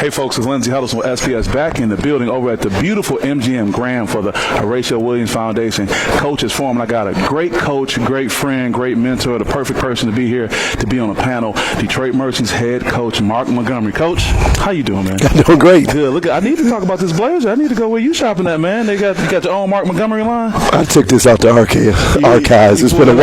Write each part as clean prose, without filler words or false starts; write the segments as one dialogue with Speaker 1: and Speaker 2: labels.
Speaker 1: Hey folks, it's Lindsey Huddleston with SPS back in the building over at the beautiful MGM Grand for the Horatio Williams Foundation Coaches Forum. I got a great coach, great friend, great mentor, the perfect person to be here to be on a panel. Detroit Mercy's head coach, Mark Montgomery. Coach, how you doing, man?
Speaker 2: I'm doing great.
Speaker 1: Good. Look, I need to talk about this blazer. I need to go where you shopping at, man. You got your own Mark Montgomery line?
Speaker 2: I took this out the archives. It's been a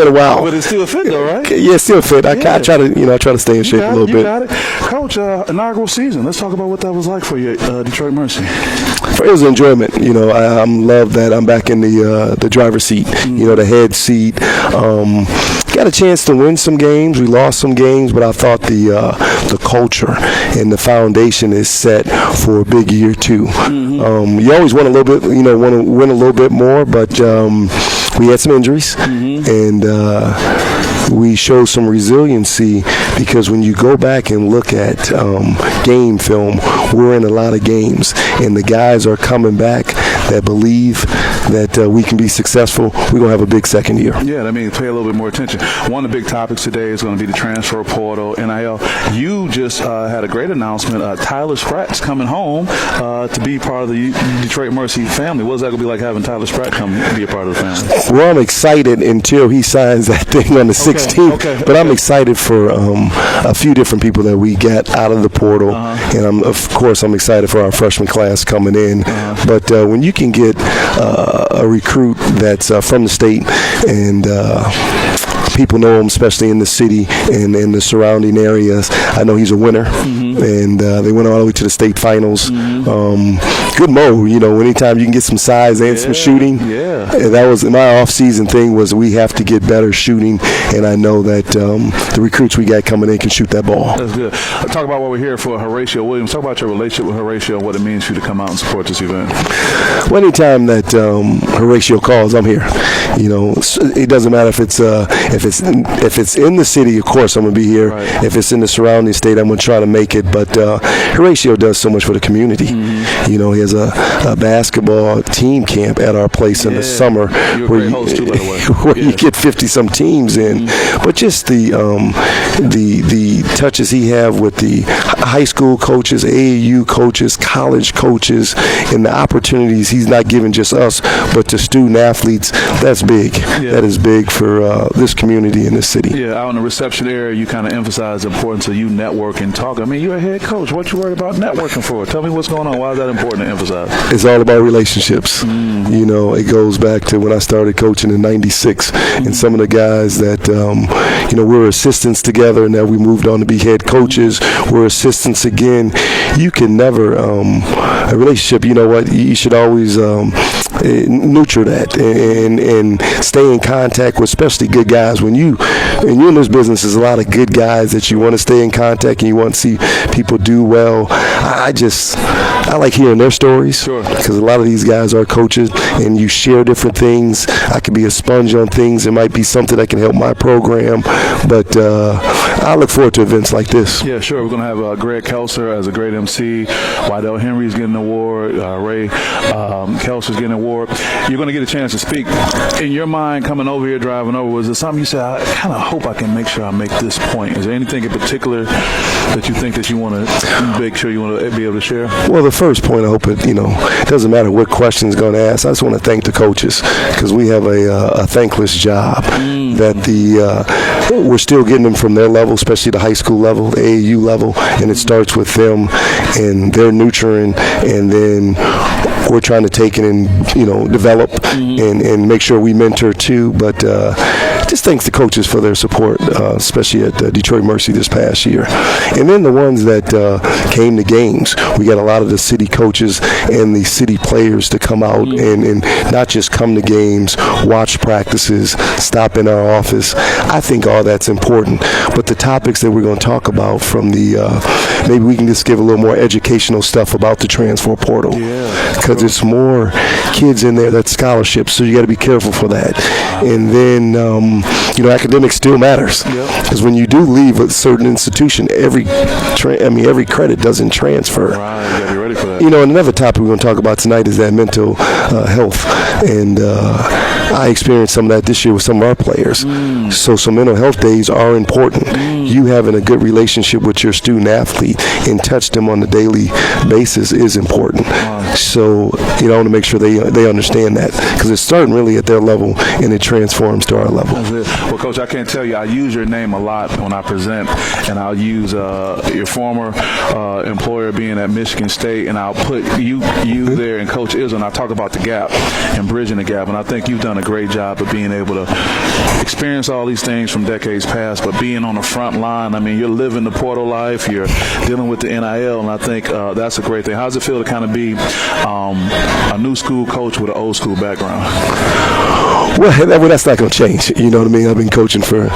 Speaker 2: while.
Speaker 1: But it still fit though, right?
Speaker 2: Yeah, it still fit. I try to stay in shape a little bit.
Speaker 1: You got it. Coach, inaugural season. Let's talk about what that was like for you at Detroit Mercy.
Speaker 2: It was enjoyment. I love that I'm back in the driver's seat, the head seat. Got a chance to win some games. We lost some games, but I thought the culture and the foundation is set for a big year too. You always want a little bit, want to win a little bit more, but we had some injuries, and we showed some resiliency because when you go back and look at game film, we're in a lot of games, and the guys are coming back that believe that we can be successful. We're going to have a big second year.
Speaker 1: Yeah, that means pay a little bit more attention. One of the big topics today is going to be the transfer portal, NIL. You just had a great announcement. Tyler Spratt's coming home to be part of the Detroit Mercy family. What is that going to be like having Tyler Spratt come be a part of the family?
Speaker 2: Well, I'm excited until he signs that thing on the 16th. Okay. But I'm excited for a few different people that we got out of the portal. And I'm excited for our freshman class coming in. But when you can get a recruit that's from the state and people know him, especially in the city and in the surrounding areas. I know he's a winner, and they went all the way to the state finals. Good Mo, anytime you can get some size and some shooting. And that was my off-season thing was we have to get better shooting, and I know that the recruits we got coming in can shoot that ball.
Speaker 1: That's good. Talk about what we're here for Horatio Williams. Talk about your relationship with Horatio and what it means for you to come out and support this event.
Speaker 2: Well, anytime that Horatio calls, I'm here. It doesn't matter if it's in the city, of course I'm going to be here. Right. If it's in the surrounding state, I'm going to try to make it. But Horatio does so much for the community. He has a basketball team camp at our place in the summer
Speaker 1: where
Speaker 2: you get 50-some teams in. But just the touches he have with the high school coaches, AAU coaches, college coaches, and the opportunities he's not giving just us, but to student athletes, that's big. That is big for this community in this city.
Speaker 1: Yeah, out in the reception area, you kind of emphasize the importance of you network and talk. I mean, you're a head coach. What you worried about networking for? Tell me what's going on. Why is that important to emphasize?
Speaker 2: It's all about relationships. It goes back to when I started coaching in '96, and some of the guys that, we were assistants together, and now we moved on to be head coaches. We're assistants again. You can never, a relationship, you should always nurture that and stay in contact with especially good guys. When you're in this business, there's a lot of good guys that you want to stay in contact and you want to see people do well. I like hearing their stories because a lot of these guys are coaches and you share different things. I could be a sponge on things. It might be something that can help my program, but I look forward to events like this.
Speaker 1: Yeah, sure. We're going to have Greg Kelser as a great MC. Wydell Henry's getting an award. Ray Kelser's getting an award. You're going to get a chance to speak. In your mind, coming over here, driving over, was there something you said, I kind of hope I can make sure I make this point? Is there anything in particular that you think that you want to make sure you want to be able to share?
Speaker 2: Well, the first point, I hope it doesn't matter what question's going to ask. I just want to thank the coaches because we have a thankless job that we're still getting them from their level, especially the high school level, the AAU level, and it starts with them and their nurturing, and then we're trying to take it and develop and make sure we mentor too. But just thanks to coaches for their support, especially at Detroit Mercy this past year. And then the ones that came to games, we got a lot of the city coaches and the city players to come out and not just come to games, watch practices, stop in our office. I think all that's important. But the topics that we're going to talk about from maybe we can just give a little more educational stuff about the transfer portal. Because there's more kids in there that's scholarships, so you got to be careful for that. And then, academics still matters. Because when you do leave a certain institution, every credit doesn't transfer.
Speaker 1: Right, you got to be ready for that.
Speaker 2: And another topic we're going to talk about tonight is that mental health and I experienced some of that this year with some of our players. So mental health days are important. You having a good relationship with your student athlete and touch them on a daily basis is important. So, I want to make sure they understand that, because it's starting really at their level and it transforms to our level.
Speaker 1: That's it. Well, Coach, I can't tell you, I use your name a lot when I present, and I'll use your former employer being at Michigan State, and I'll put you there and Coach Izzo, and I talk about the gap and bridging the gap, and I think you've done a great job of being able to experience all these things from decades past, but being on the front line. I mean, you're living the portal life, you're dealing with the NIL, and I think that's a great thing. How does it feel to kind of be a new school coach with an old school background?
Speaker 2: Well, that's not going to change. You know what I mean? I've been coaching for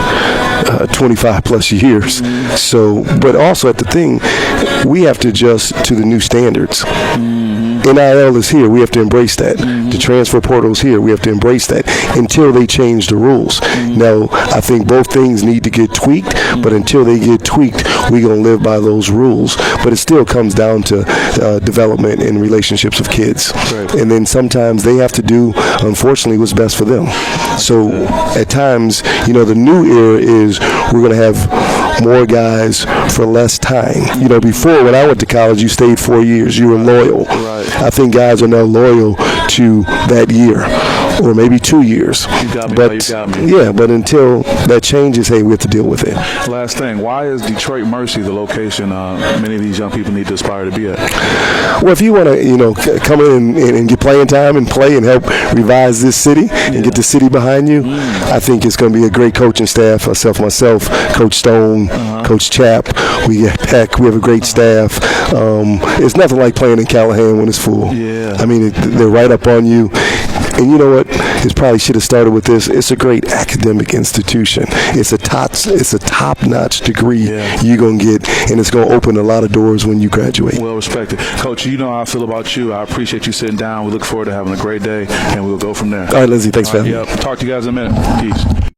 Speaker 2: 25 plus years. So, but also at the thing, we have to adjust to the new standards. NIL is here. We have to embrace that. The transfer portal is here. We have to embrace that until they change the rules. Now, I think both things need to get tweaked, but until they get tweaked, we're going to live by those rules. But it still comes down to development and relationships of kids.
Speaker 1: Right.
Speaker 2: And then sometimes they have to do, unfortunately, what's best for them. So at times, the new era is we're going to have more guys for less time. Before, when I went to college, you stayed 4 years. You were loyal.
Speaker 1: Right.
Speaker 2: I think guys are now loyal to that year, or maybe 2 years.
Speaker 1: You got me.
Speaker 2: But
Speaker 1: you got me.
Speaker 2: yeah, but until that changes, hey, we have to deal with it.
Speaker 1: Last thing, why is Detroit Mercy the location many of these young people need to aspire to be at?
Speaker 2: Well, if you want to, come in and get playing time and play and help revise this city and get the city behind you, I think it's going to be a great coaching staff. Myself, Coach Stone, Coach Chapp. We get Peck. We have a great staff. It's nothing like playing in Callahan when it's full.
Speaker 1: Yeah.
Speaker 2: I mean, they're right up on you. And you know what? It probably should have started with this. It's a great academic institution. It's a top-notch degree you're going to get, and it's going to open a lot of doors when you graduate.
Speaker 1: Well respected. Coach, you know how I feel about you. I appreciate you sitting down. We look forward to having a great day, and we'll go from there.
Speaker 2: All right, Lindsay, thanks for having me.
Speaker 1: Talk to you guys in a minute. Peace.